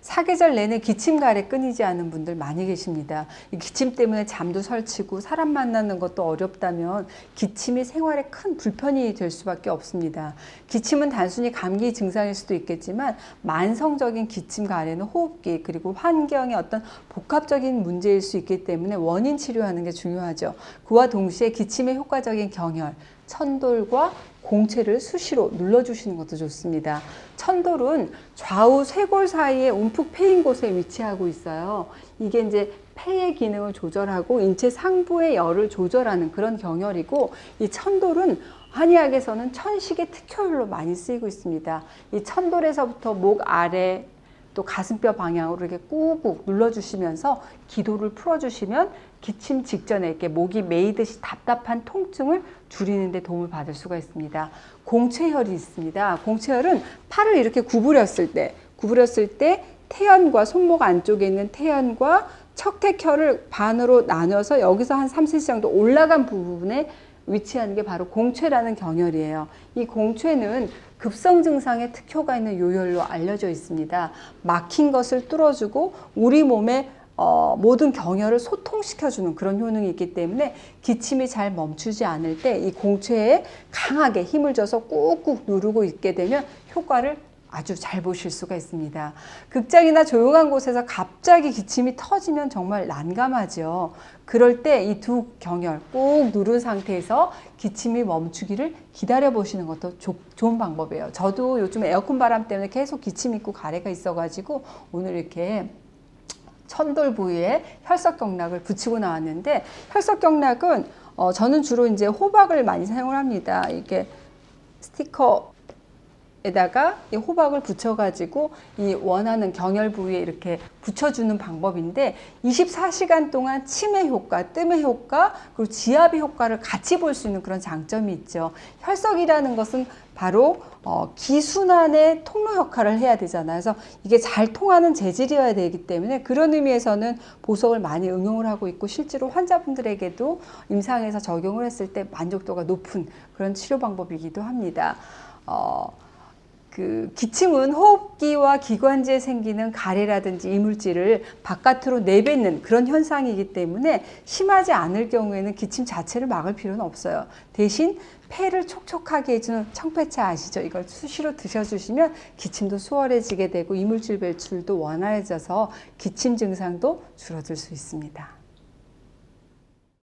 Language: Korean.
사계절 내내 기침 가래 끊이지 않은 분들 많이 계십니다. 이 기침 때문에 잠도 설치고 사람 만나는 것도 어렵다면 기침이 생활에 큰 불편이 될 수밖에 없습니다. 기침은 단순히 감기 증상일 수도 있겠지만 만성적인 기침 가래는 호흡기 그리고 환경의 어떤 복합적인 문제일 수 있기 때문에 원인 치료하는 게 중요하죠. 그와 동시에 기침의 효과적인 경혈, 천돌과 공채를 수시로 눌러주시는 것도 좋습니다. 천돌은 좌우 쇄골 사이에 움푹 패인 곳에 위치하고 있어요. 이게 이제 폐의 기능을 조절하고 인체 상부의 열을 조절하는 그런 경혈이고, 이 천돌은 한의학에서는 천식의 특효율로 많이 쓰이고 있습니다. 이 천돌에서부터 목 아래 또 가슴뼈 방향으로 이렇게 꾹꾹 눌러주시면서 기도를 풀어주시면 기침 직전에 이렇게 목이 메이듯이 답답한 통증을 줄이는 데 도움을 받을 수가 있습니다. 공채혈이 있습니다. 공채혈은 팔을 이렇게 구부렸을 때 태연과 손목 안쪽에 있는 태연과 척택혈을 반으로 나눠서 여기서 한 3cm 정도 올라간 부분에 위치하는 게 바로 공채라는 경혈이에요. 이 공채는 급성 증상에 특효가 있는 요혈로 알려져 있습니다. 막힌 것을 뚫어주고 우리 몸의 모든 경혈을 소통시켜주는 그런 효능이 있기 때문에 기침이 잘 멈추지 않을 때 이 공채에 강하게 힘을 줘서 꾹꾹 누르고 있게 되면 효과를 아주 잘 보실 수가 있습니다. 극장이나 조용한 곳에서 갑자기 기침이 터지면 정말 난감하죠. 그럴 때 이 두 경혈 꾹 누른 상태에서 기침이 멈추기를 기다려 보시는 것도 좋은 방법이에요. 저도 요즘 에어컨 바람 때문에 계속 기침 있고 가래가 있어가지고 오늘 이렇게 천돌 부위에 혈석경락을 붙이고 나왔는데, 혈석경락은 저는 주로 이제 호박을 많이 사용을 합니다. 이게 스티커에다가 이 호박을 붙여가지고 이 원하는 경혈 부위에 이렇게 붙여주는 방법인데, 24시간 동안 치매 효과, 뜸의 효과, 그리고 지압의 효과를 같이 볼 수 있는 그런 장점이 있죠. 혈석이라는 것은 바로 기순환의 통로 역할을 해야 되잖아요. 그래서 이게 잘 통하는 재질이어야 되기 때문에 그런 의미에서는 보석을 많이 응용을 하고 있고, 실제로 환자분들에게도 임상에서 적용을 했을 때 만족도가 높은 그런 치료 방법이기도 합니다. 기침은 호흡기와 기관지에 생기는 가래라든지 이물질을 바깥으로 내뱉는 그런 현상이기 때문에 심하지 않을 경우에는 기침 자체를 막을 필요는 없어요. 대신 폐를 촉촉하게 해주는 청폐차 아시죠? 이걸 수시로 드셔주시면 기침도 수월해지게 되고 이물질 배출도 원활해져서 기침 증상도 줄어들 수 있습니다.